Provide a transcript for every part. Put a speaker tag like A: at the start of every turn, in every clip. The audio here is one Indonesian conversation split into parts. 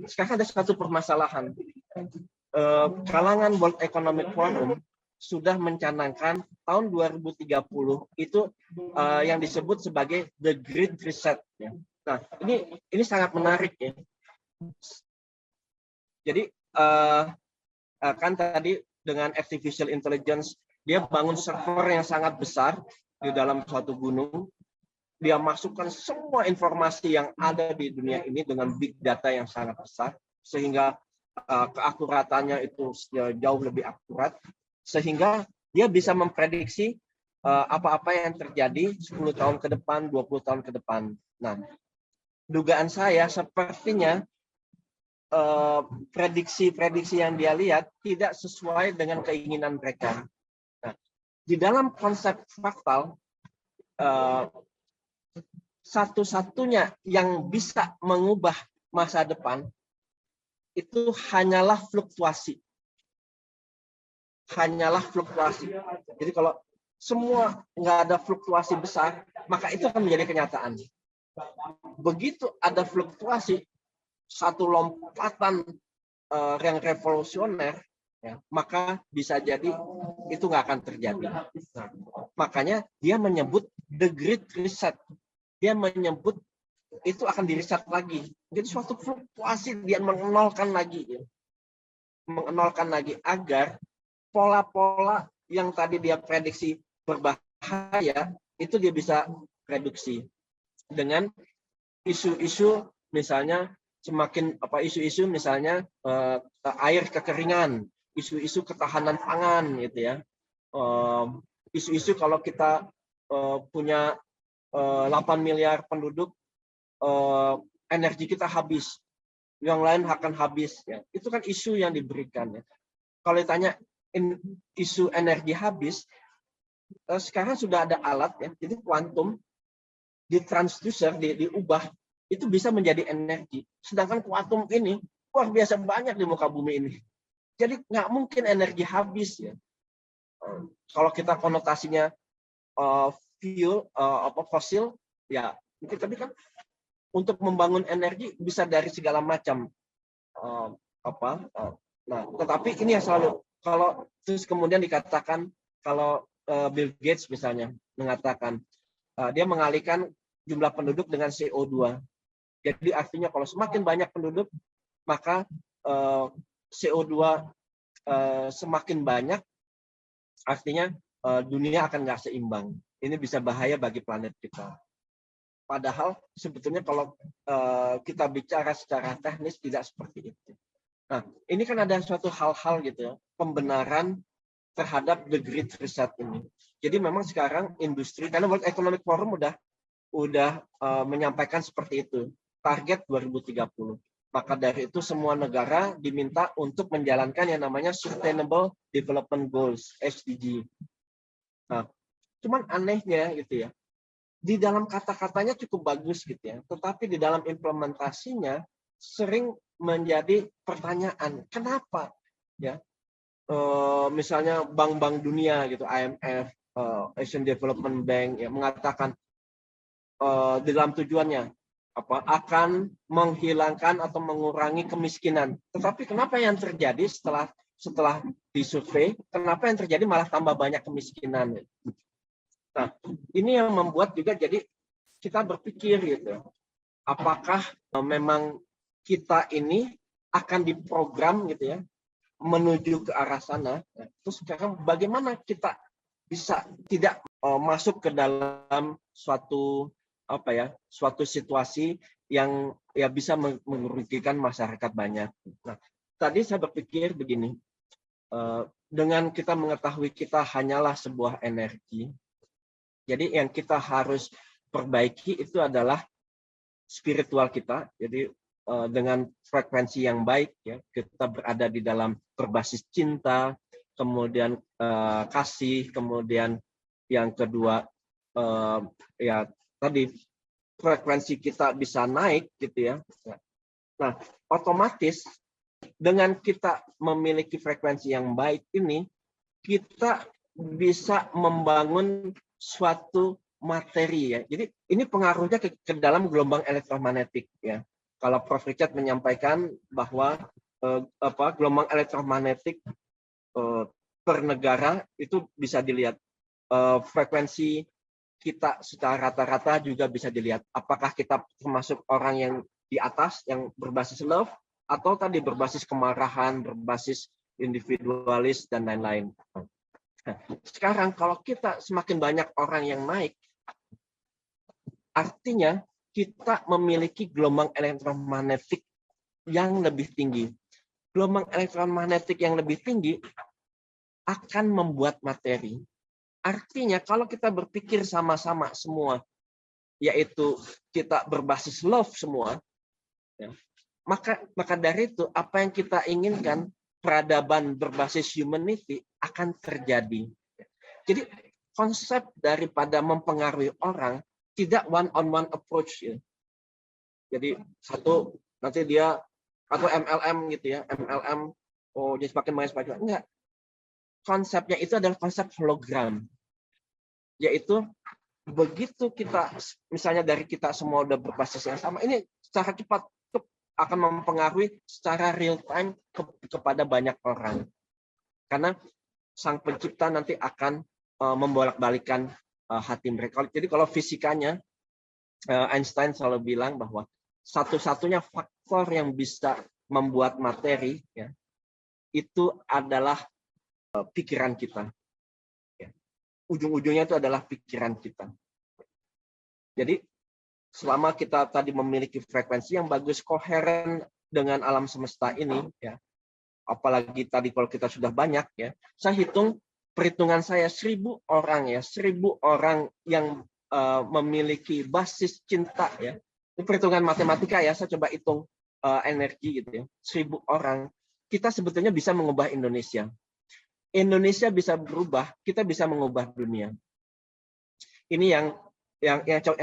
A: sekarang ada satu permasalahan. Kalangan World Economic Forum sudah mencanangkan tahun 2030 itu yang disebut sebagai the Great Reset. Ya. Nah, ini sangat menarik ya. Jadi kan tadi dengan artificial intelligence dia bangun server yang sangat besar di dalam suatu gunung. Dia masukkan semua informasi yang ada di dunia ini dengan big data yang sangat besar, sehingga keakuratannya itu jauh lebih akurat, sehingga dia bisa memprediksi apa-apa yang terjadi 10 tahun ke depan, 20 tahun ke depan. Nah, dugaan saya sepertinya prediksi-prediksi yang dia lihat tidak sesuai dengan keinginan mereka. Nah, di dalam konsep fraktal, satu-satunya yang bisa mengubah masa depan itu hanyalah fluktuasi. Hanyalah fluktuasi. Jadi kalau semua nggak ada fluktuasi besar, maka itu akan menjadi kenyataan. Begitu ada fluktuasi, satu lompatan yang revolusioner, ya, maka bisa jadi itu nggak akan terjadi. Nah, makanya dia menyebut the Great Reset. Dia menyebut itu akan di-reset lagi. Jadi suatu fluktuasi dia mengenolkan lagi. Mengenolkan lagi agar pola-pola yang tadi dia prediksi berbahaya, itu dia bisa reduksi. Dengan isu-isu misalnya isu-isu misalnya air kekeringan, isu-isu ketahanan pangan gitu ya. Isu-isu kalau kita punya 8 miliar penduduk, energi kita habis, yang lain akan habis ya. Itu kan isu yang diberikan ya. Kalau ditanya isu energi habis, sekarang sudah ada alat ya, jadi kuantum ditransducer, diubah, itu bisa menjadi energi. Sedangkan kuantum ini luar biasa banyak di muka bumi ini. Jadi nggak mungkin energi habis ya. Kalau kita konotasinya fosil ya mungkin, tapi kan untuk membangun energi bisa dari segala macam nah, tetapi ini yang selalu kalau terus kemudian dikatakan kalau Bill Gates misalnya mengatakan dia mengalihkan jumlah penduduk dengan CO2. Jadi artinya kalau semakin banyak penduduk maka CO2 semakin banyak, artinya dunia akan nggak seimbang. Ini bisa bahaya bagi planet kita. Padahal sebetulnya kalau kita bicara secara teknis tidak seperti itu. Nah, ini kan ada suatu hal-hal gitu ya, pembenaran terhadap the Great Reset ini. Jadi memang sekarang industri, karena World Economic Forum udah menyampaikan seperti itu, target 2030. Maka dari itu semua negara diminta untuk menjalankan yang namanya Sustainable Development Goals, SDG. Nah, cuman anehnya gitu ya, di dalam kata-katanya cukup bagus gitu ya, tetapi di dalam implementasinya sering menjadi pertanyaan, kenapa ya? Misalnya bank-bank dunia gitu, IMF, Asian Development Bank ya mengatakan di dalam tujuannya akan menghilangkan atau mengurangi kemiskinan. Tetapi kenapa yang terjadi setelah disurvei, kenapa yang terjadi malah tambah banyak kemiskinan? Nah, ini yang membuat juga jadi kita berpikir gitu, apakah memang kita ini akan diprogram gitu ya menuju ke arah sana. Terus sekarang bagaimana kita bisa tidak masuk ke dalam suatu situasi yang ya bisa merugikan masyarakat banyak. Nah, tadi saya berpikir begini, dengan kita mengetahui kita hanyalah sebuah energi, jadi yang kita harus perbaiki itu adalah spiritual kita. Jadi dengan frekuensi yang baik ya, kita berada di dalam berbasis cinta, kemudian kasih, kemudian yang kedua ya tadi frekuensi kita bisa naik gitu ya. Nah, otomatis dengan kita memiliki frekuensi yang baik ini, kita bisa membangun suatu materi ya. Jadi ini pengaruhnya ke dalam gelombang elektromagnetik ya. Kalau Prof. Richard menyampaikan bahwa gelombang elektromagnetik per negara itu bisa dilihat, frekuensi kita secara rata-rata juga bisa dilihat. Apakah kita termasuk orang yang di atas, yang berbasis love, atau tadi berbasis kemarahan, berbasis individualis, dan lain-lain. Nah, sekarang kalau kita semakin banyak orang yang naik, artinya kita memiliki gelombang elektromagnetik yang lebih tinggi. Gelombang elektromagnetik yang lebih tinggi akan membuat materi. Artinya kalau kita berpikir sama-sama semua, yaitu kita berbasis love semua, ya, maka dari itu apa yang kita inginkan, peradaban berbasis humanity akan terjadi. Jadi konsep daripada mempengaruhi orang tidak one-on-one approach. Ya. Jadi satu nanti dia atau MLM gitu ya, MLM, oh dia semakin banyak semakin enggak. Konsepnya itu adalah konsep hologram, yaitu begitu kita misalnya dari kita semua udah berbasis yang sama, ini secara cepat akan mempengaruhi secara real time kepada banyak orang, karena sang pencipta nanti akan membolak-balikan hati mereka. Jadi kalau fisikanya Einstein selalu bilang bahwa satu-satunya faktor yang bisa membuat materi ya, itu adalah pikiran kita. Ya. Ujung-ujungnya itu adalah pikiran kita. Jadi selama kita tadi memiliki frekuensi yang bagus, koheren dengan alam semesta ini, ya, apalagi tadi kalau kita sudah banyak, ya, saya hitung perhitungan saya 1.000 orang ya, 1.000 orang yang memiliki basis cinta ya. Itu perhitungan matematika ya, saya coba hitung energi gitu ya. 1.000 orang, kita sebetulnya bisa mengubah Indonesia. Indonesia bisa berubah, kita bisa mengubah dunia. Ini yang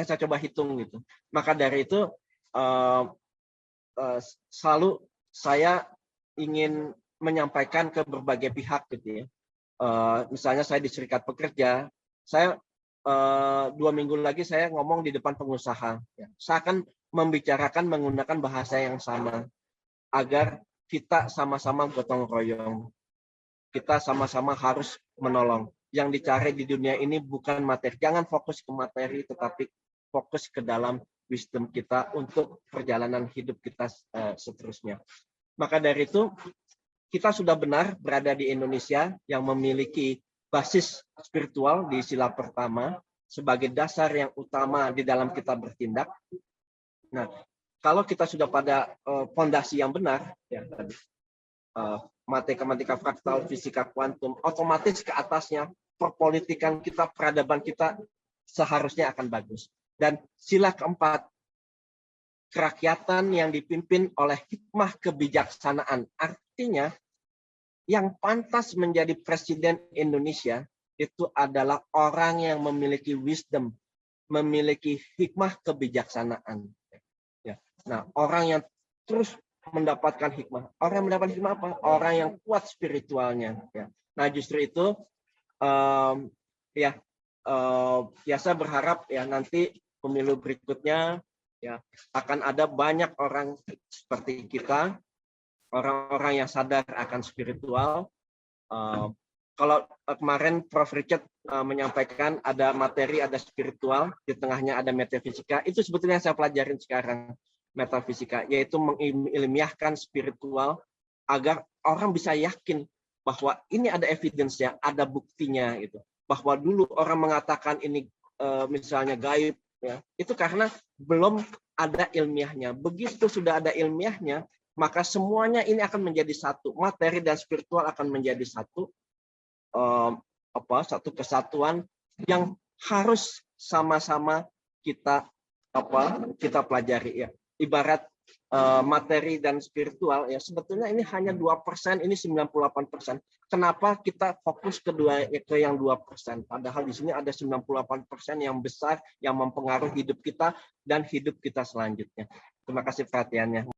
A: saya coba hitung gitu. Maka dari itu selalu saya ingin menyampaikan ke berbagai pihak gitu ya. Misalnya saya di Serikat Pekerja, saya 2 minggu lagi saya ngomong di depan pengusaha. Ya. Saya akan membicarakan menggunakan bahasa yang sama agar kita sama-sama gotong royong. Kita sama-sama harus menolong. Yang dicari di dunia ini bukan materi. Jangan fokus ke materi, tetapi fokus ke dalam wisdom kita untuk perjalanan hidup kita seterusnya. Maka dari itu, kita sudah benar berada di Indonesia yang memiliki basis spiritual di sila pertama sebagai dasar yang utama di dalam kita bertindak. Nah, kalau kita sudah pada fondasi yang benar, ya, matematika fraktal, fisika kuantum, otomatis ke atasnya perpolitikan kita, peradaban kita seharusnya akan bagus. Dan sila keempat, kerakyatan yang dipimpin oleh hikmah kebijaksanaan. Artinya, yang pantas menjadi presiden Indonesia itu adalah orang yang memiliki wisdom, memiliki hikmah kebijaksanaan. Ya. Nah, orang yang terus mendapatkan hikmah. Orang yang mendapat hikmah apa? Orang yang kuat spiritualnya. Ya. Nah, justru itu, saya berharap ya nanti pemilu berikutnya ya akan ada banyak orang seperti kita, orang-orang yang sadar akan spiritual. Kalau kemarin Prof. Richard menyampaikan ada materi, ada spiritual, di tengahnya ada metafisika, itu sebetulnya saya pelajarin sekarang, metafisika, yaitu mengilmiahkan spiritual agar orang bisa yakin bahwa ini ada evidence-nya, ada buktinya, gitu. Bahwa dulu orang mengatakan ini misalnya gaib, ya, itu karena belum ada ilmiahnya. Begitu sudah ada ilmiahnya, maka semuanya ini akan menjadi satu. Materi dan spiritual akan menjadi satu. Satu kesatuan yang harus sama-sama kita pelajari ya. Ibarat materi dan spiritual ya sebetulnya ini hanya 2%, ini 98%. Kenapa kita fokus ke yang 2%? Padahal di sini ada 98% yang besar yang mempengaruhi hidup kita dan hidup kita selanjutnya. Terima kasih perhatiannya.